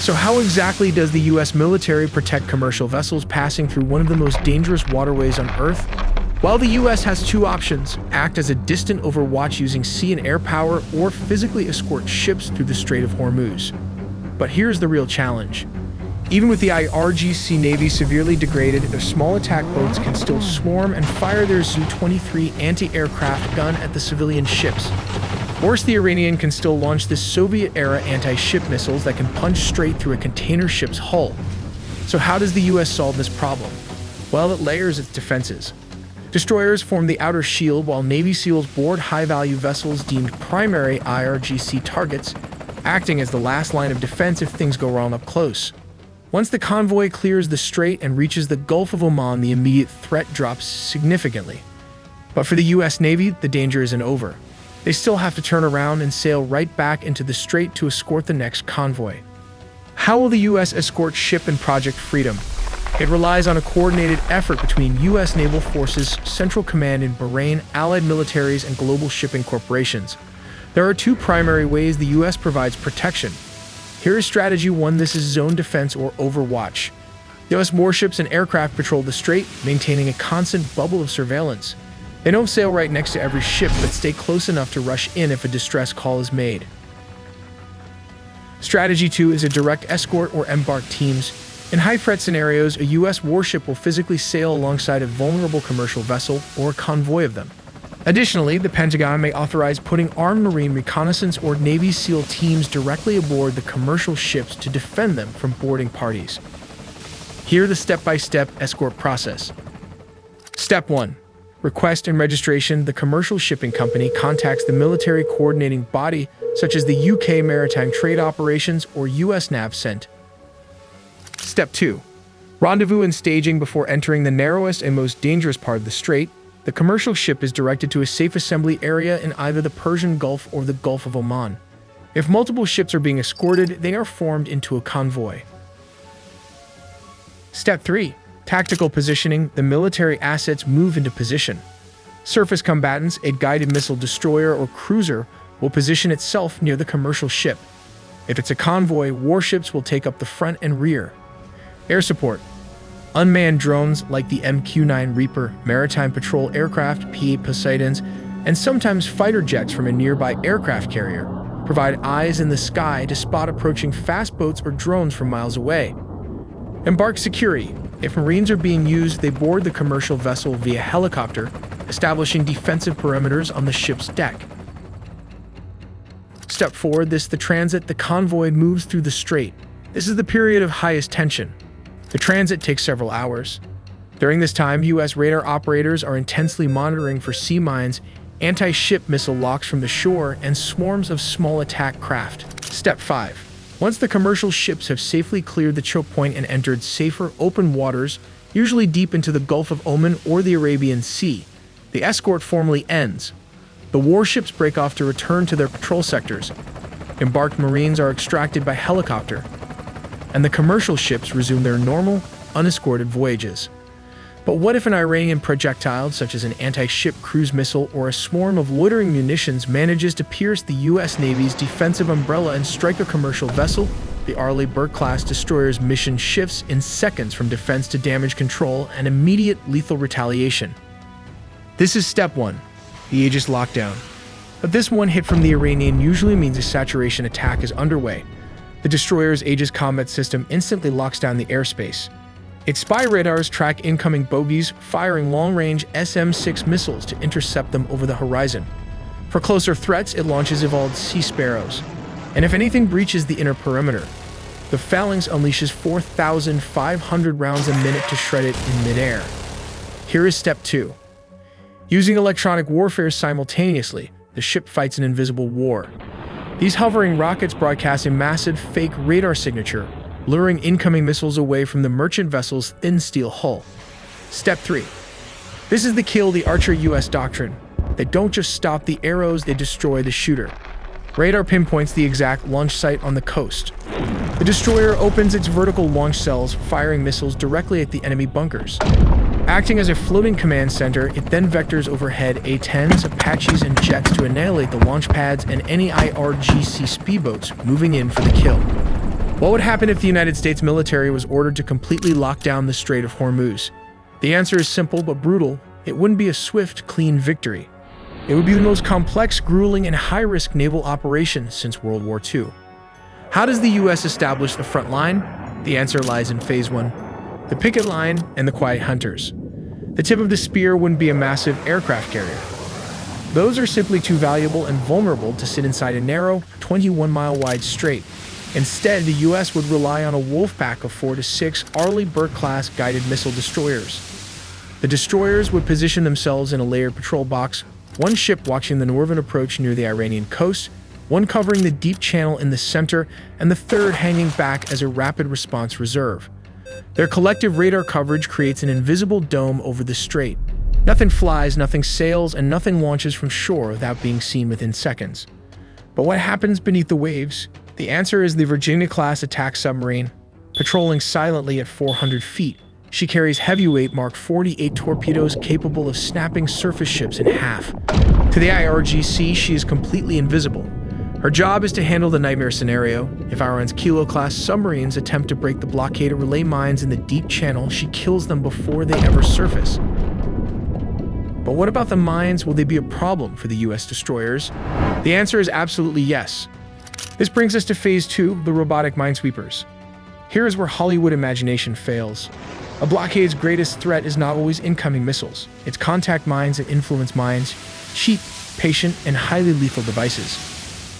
So how exactly does the US military protect commercial vessels passing through one of the most dangerous waterways on Earth? Well, the US has two options: act as a distant overwatch using sea and air power, or physically escort ships through the Strait of Hormuz. But here's the real challenge. Even with the IRGC Navy severely degraded, their small attack boats can still swarm and fire their Zu-23 anti-aircraft gun at the civilian ships. Worse, the Iranian can still launch this Soviet-era anti-ship missiles that can punch straight through a container ship's hull. So how does the US solve this problem? Well, it layers its defenses. Destroyers form the outer shield, while Navy SEALs board high-value vessels deemed primary IRGC targets, acting as the last line of defense if things go wrong up close. Once the convoy clears the strait and reaches the Gulf of Oman, the immediate threat drops significantly. But for the US Navy, the danger isn't over. They still have to turn around and sail right back into the strait to escort the next convoy. How will the US escort ship in Project Freedom? It relies on a coordinated effort between US Naval Forces, Central Command in Bahrain, allied militaries, and global shipping corporations. There are two primary ways the US provides protection. Here is strategy 1. This is zone defense or overwatch. US warships and aircraft patrol the strait, maintaining a constant bubble of surveillance. They don't sail right next to every ship, but stay close enough to rush in if a distress call is made. Strategy 2 is a direct escort or embark teams. In high-threat scenarios, a US warship will physically sail alongside a vulnerable commercial vessel or a convoy of them. Additionally, the Pentagon may authorize putting armed Marine reconnaissance or Navy SEAL teams directly aboard the commercial ships to defend them from boarding parties. Here the step-by-step escort process. Step 1. Request and registration. The commercial shipping company contacts the military coordinating body, such as the UK Maritime Trade Operations or US NAVCENT. Step 2. Rendezvous and staging. Before entering the narrowest and most dangerous part of the strait, the commercial ship is directed to a safe assembly area in either the Persian Gulf or the Gulf of Oman. If multiple ships are being escorted, they are formed into a convoy. Step 3. Tactical positioning. The military assets move into position. Surface combatants, a guided missile destroyer or cruiser, will position itself near the commercial ship. If it's a convoy, warships will take up the front and rear. Air support. Unmanned drones like the MQ-9 Reaper, maritime patrol aircraft, P-8 Poseidons, and sometimes fighter jets from a nearby aircraft carrier provide eyes in the sky to spot approaching fast boats or drones from miles away. Embark security. If Marines are being used, they board the commercial vessel via helicopter, establishing defensive perimeters on the ship's deck. Step 4. The transit. The convoy moves through the strait. This is the period of highest tension. The transit takes several hours. During this time, US radar operators are intensely monitoring for sea mines, anti-ship missile locks from the shore, and swarms of small attack craft. Step 5. Once the commercial ships have safely cleared the choke point and entered safer, open waters, usually deep into the Gulf of Oman or the Arabian Sea, the escort formally ends. The warships break off to return to their patrol sectors. Embarked Marines are extracted by helicopter, and the commercial ships resume their normal, unescorted voyages. But what if an Iranian projectile, such as an anti-ship cruise missile or a swarm of loitering munitions, manages to pierce the US Navy's defensive umbrella and strike a commercial vessel? The Arleigh Burke-class destroyer's mission shifts in seconds from defense to damage control and immediate lethal retaliation. This is step 1, the Aegis lockdown. But this one hit from the Iranian usually means a saturation attack is underway. The destroyer's Aegis combat system instantly locks down the airspace. Its spy radars track incoming bogies, firing long-range SM-6 missiles to intercept them over the horizon. For closer threats, it launches evolved Sea Sparrows. And if anything breaches the inner perimeter, the Phalanx unleashes 4,500 rounds a minute to shred it in midair. Here is step 2. Using electronic warfare simultaneously, the ship fights an invisible war. These hovering rockets broadcast a massive fake radar signature, luring incoming missiles away from the merchant vessel's thin steel hull. Step 3. This is the kill the Archer US doctrine. They don't just stop the arrows, they destroy the shooter. Radar pinpoints the exact launch site on the coast. The destroyer opens its vertical launch cells, firing missiles directly at the enemy bunkers. Acting as a floating command center, it then vectors overhead A-10s, Apaches, and jets to annihilate the launch pads and any IRGC speedboats moving in for the kill. What would happen if the United States military was ordered to completely lock down the Strait of Hormuz? The answer is simple but brutal. It wouldn't be a swift, clean victory. It would be the most complex, grueling, and high-risk naval operation since World War II. How does the U.S. establish the front line? The answer lies in Phase 1, the picket line and the quiet hunters. The tip of the spear wouldn't be a massive aircraft carrier. Those are simply too valuable and vulnerable to sit inside a narrow, 21-mile-wide strait. Instead, the U.S. would rely on a wolf pack of 4 to 6 Arleigh Burke-class guided missile destroyers. The destroyers would position themselves in a layered patrol box, one ship watching the northern approach near the Iranian coast, one covering the deep channel in the center, and the third hanging back as a rapid response reserve. Their collective radar coverage creates an invisible dome over the strait. Nothing flies, nothing sails, and nothing launches from shore without being seen within seconds. But what happens beneath the waves? The answer is the Virginia-class attack submarine. Patrolling silently at 400 feet, she carries heavyweight Mark 48 torpedoes capable of snapping surface ships in half. To the IRGC, she is completely invisible. Her job is to handle the nightmare scenario. If Iran's Kilo-class submarines attempt to break the blockade or relay mines in the deep channel, she kills them before they ever surface. But what about the mines? Will they be a problem for the U.S. destroyers? The answer is absolutely yes. This brings us to Phase 2, the robotic minesweepers. Here is where Hollywood imagination fails. A blockade's greatest threat is not always incoming missiles. It's contact mines and influence mines, cheap, patient, and highly lethal devices.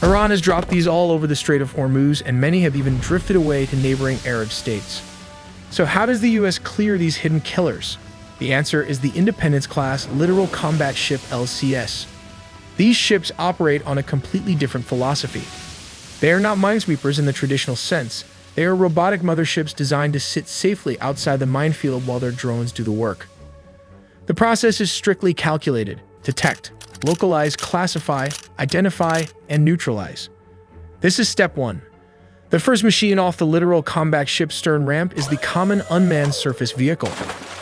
Iran has dropped these all over the Strait of Hormuz, and many have even drifted away to neighboring Arab states. So how does the U.S. clear these hidden killers? The answer is the Independence-class littoral combat ship LCS. These ships operate on a completely different philosophy. They are not minesweepers in the traditional sense. They are robotic motherships designed to sit safely outside the minefield while their drones do the work. The process is strictly calculated: detect, localize, classify, identify, and neutralize. This is step 1. The first machine off the littoral combat ship's stern ramp is the Common Unmanned Surface Vehicle.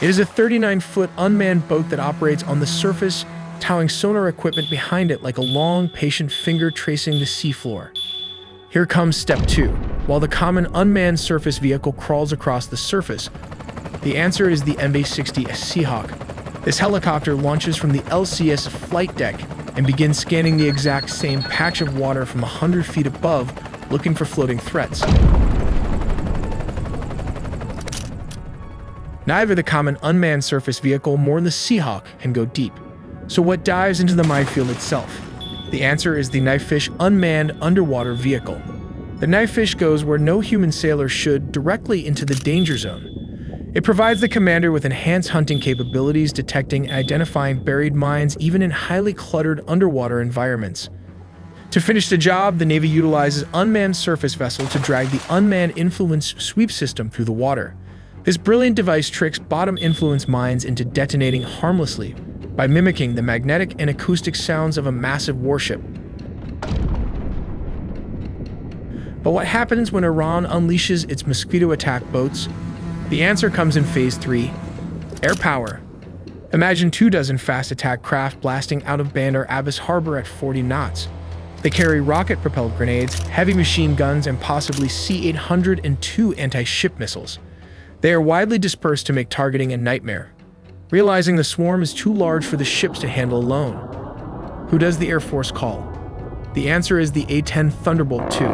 It is a 39-foot unmanned boat that operates on the surface, towing sonar equipment behind it like a long, patient finger tracing the seafloor. Here comes step 2. While the Common Unmanned Surface Vehicle crawls across the surface, the answer is the MA-60 Seahawk. This helicopter launches from the LCS flight deck and begins scanning the exact same patch of water from 100 feet above, looking for floating threats. Neither the Common Unmanned Surface Vehicle nor the Seahawk can go deep. So what dives into the minefield itself? The answer is the Knifefish Unmanned Underwater Vehicle. The Knifefish goes where no human sailor should, directly into the danger zone. It provides the commander with enhanced hunting capabilities, detecting and identifying buried mines even in highly cluttered underwater environments. To finish the job, the Navy utilizes unmanned surface vessel to drag the unmanned influence sweep system through the water. This brilliant device tricks bottom influence mines into detonating harmlessly by mimicking the magnetic and acoustic sounds of a massive warship. But what happens when Iran unleashes its mosquito attack boats? The answer comes in Phase 3, air power. Imagine 24 fast attack craft blasting out of Bandar Abbas harbor at 40 knots. They carry rocket-propelled grenades, heavy machine guns, and possibly C-800 and 2 anti-ship missiles. They are widely dispersed to make targeting a nightmare. Realizing the swarm is too large for the ships to handle alone, who does the Air Force call? The answer is the A-10 Thunderbolt II.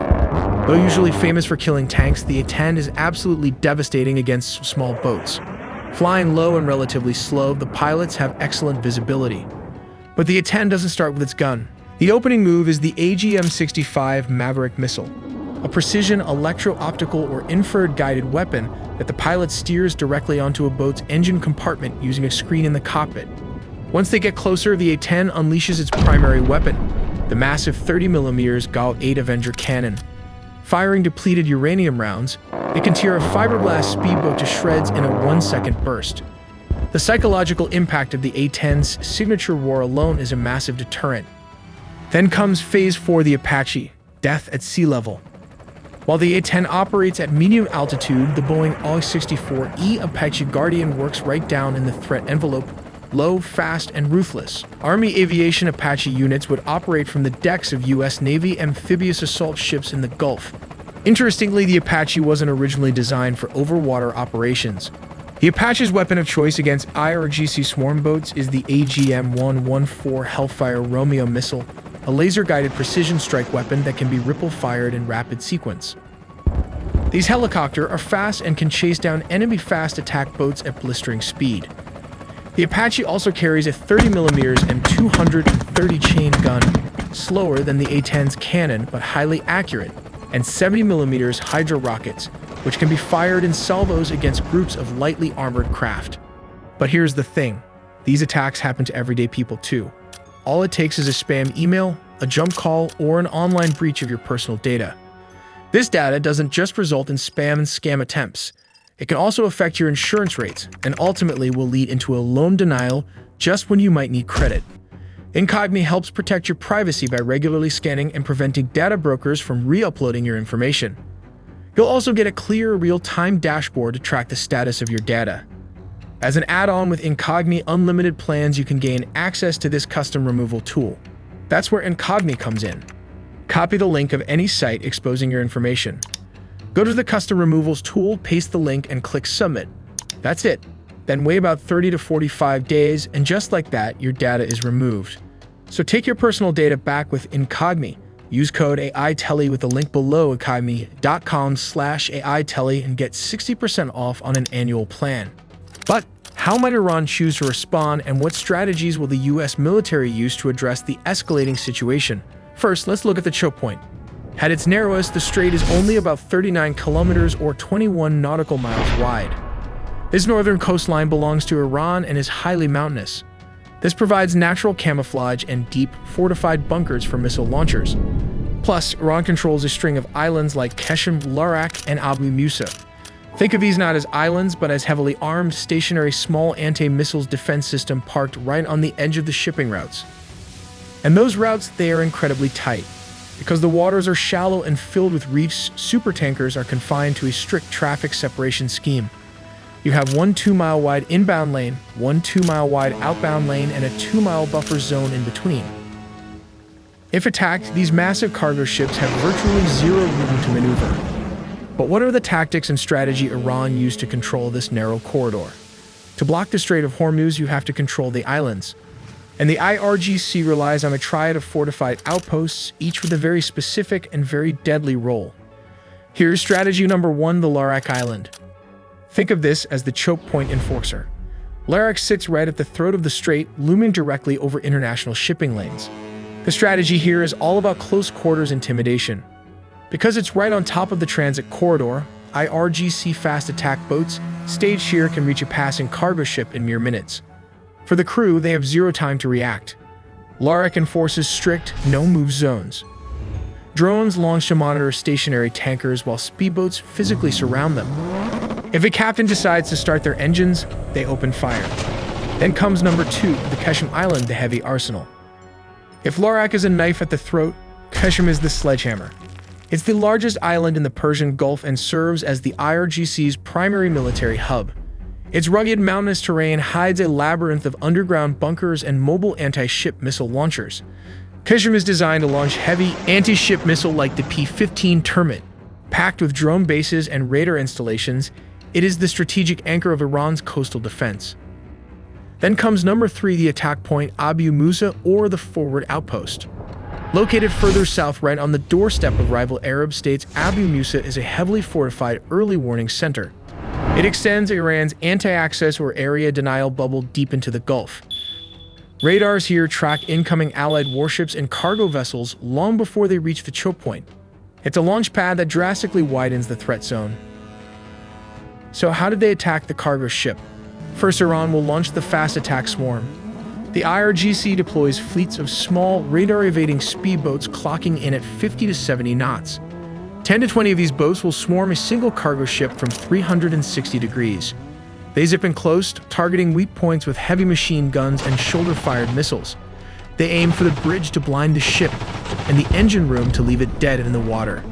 Though usually famous for killing tanks, the A-10 is absolutely devastating against small boats. Flying low and relatively slow, the pilots have excellent visibility. But the A-10 doesn't start with its gun. The opening move is the AGM-65 Maverick missile, a precision electro-optical or infrared guided weapon that the pilot steers directly onto a boat's engine compartment using a screen in the cockpit. Once they get closer, the A-10 unleashes its primary weapon, the massive 30mm Gal-8 Avenger cannon. Firing depleted uranium rounds, it can tear a fiberglass speedboat to shreds in a 1-second burst. The psychological impact of the A-10's signature roar alone is a massive deterrent. Then comes Phase 4, the Apache, death at sea level. While the A-10 operates at medium altitude, the Boeing AW-64E Apache Guardian works right down in the threat envelope, low, fast, and ruthless. Army aviation Apache units would operate from the decks of U.S. Navy amphibious assault ships in the Gulf. Interestingly, the Apache wasn't originally designed for overwater operations. The Apache's weapon of choice against IRGC swarm boats is the AGM-114 Hellfire Romeo missile, a laser-guided precision strike weapon that can be ripple-fired in rapid sequence. These helicopters are fast and can chase down enemy fast attack boats at blistering speed. The Apache also carries a 30mm and 230 chain gun, slower than the A-10's cannon but highly accurate, and 70mm hydro rockets, which can be fired in salvos against groups of lightly armored craft. But here's the thing, these attacks happen to everyday people too. All it takes is a spam email, a jump call, or an online breach of your personal data. This data doesn't just result in spam and scam attempts. It can also affect your insurance rates and ultimately will lead into a loan denial just when you might need credit. Incogni helps protect your privacy by regularly scanning and preventing data brokers from re-uploading your information. You'll also get a clear, real-time dashboard to track the status of your data. As an add-on with Incogni Unlimited plans, you can gain access to this custom removal tool. That's where Incogni comes in. Copy the link of any site exposing your information. Go to the Custom Removals tool, paste the link, and click Submit. That's it. Then wait about 30 to 45 days, and just like that, your data is removed. So take your personal data back with Incogni. Use code AITELLY with the link below, incogni.com/AITELLY, and get 60% off on an annual plan. But how might Iran choose to respond, and what strategies will the US military use to address the escalating situation? First, let's look at the choke point. At its narrowest, the strait is only about 39 kilometers or 21 nautical miles wide. This northern coastline belongs to Iran and is highly mountainous. This provides natural camouflage and deep, fortified bunkers for missile launchers. Plus, Iran controls a string of islands like Qeshm, Larak, and Abu Musa. Think of these not as islands, but as heavily armed, stationary small anti-missiles defense system parked right on the edge of the shipping routes. And those routes, they are incredibly tight. Because the waters are shallow and filled with reefs, supertankers are confined to a strict traffic separation scheme. You have one 2-mile wide inbound lane, one 2-mile wide outbound lane, and a 2-mile buffer zone in between. If attacked, these massive cargo ships have virtually zero room to maneuver. But what are the tactics and strategy Iran used to control this narrow corridor? To block the Strait of Hormuz, you have to control the islands. And the IRGC relies on a triad of fortified outposts, each with a very specific and very deadly role. Here's strategy number 1, the Larak Island. Think of this as the choke point enforcer. Larak sits right at the throat of the strait, looming directly over international shipping lanes. The strategy here is all about close quarters intimidation. Because it's right on top of the transit corridor, IRGC fast attack boats staged here can reach a passing cargo ship in mere minutes. For the crew, they have zero time to react. Larak enforces strict no-move zones. Drones launch to monitor stationary tankers while speedboats physically surround them. If a captain decides to start their engines, they open fire. Then comes number 2, the Qeshm Island, the heavy arsenal. If Larak is a knife at the throat, Qeshm is the sledgehammer. It's the largest island in the Persian Gulf and serves as the IRGC's primary military hub. Its rugged mountainous terrain hides a labyrinth of underground bunkers and mobile anti-ship missile launchers. Qeshm is designed to launch heavy anti-ship missile like the P-15 Termit. Packed with drone bases and radar installations, it is the strategic anchor of Iran's coastal defense. Then comes number 3, the attack point Abu Musa, or the forward outpost. Located further south right on the doorstep of rival Arab states, Abu Musa is a heavily fortified early warning center. It extends Iran's anti-access or area denial bubble deep into the Gulf. Radars here track incoming Allied warships and cargo vessels long before they reach the choke point. It's a launch pad that drastically widens the threat zone. So how did they attack the cargo ship? First, Iran will launch the fast attack swarm. The IRGC deploys fleets of small, radar-evading speedboats clocking in at 50 to 70 knots. 10 to 20 of these boats will swarm a single cargo ship from 360 degrees. They zip in close, targeting weak points with heavy machine guns and shoulder-fired missiles. They aim for the bridge to blind the ship, and the engine room to leave it dead in the water.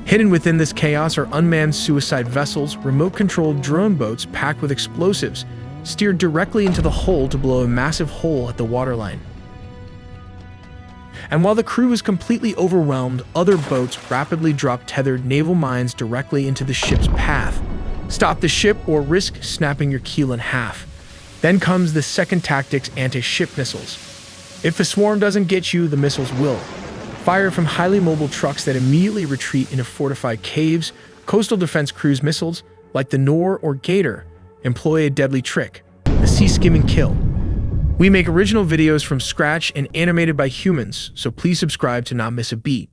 Hidden within this chaos are unmanned suicide vessels, remote-controlled drone boats packed with explosives, steered directly into the hull to blow a massive hole at the waterline. And while the crew is completely overwhelmed, other boats rapidly drop tethered naval mines directly into the ship's path. Stop the ship or risk snapping your keel in half. Then comes the second tactics: anti-ship missiles. If the swarm doesn't get you, the missiles will. Fired from highly mobile trucks that immediately retreat into fortified caves, coastal defense cruise missiles, like the Nor or Gator, employ a deadly trick: the sea skimming kill. We make original videos from scratch and animated by humans, so please subscribe to not miss a beat.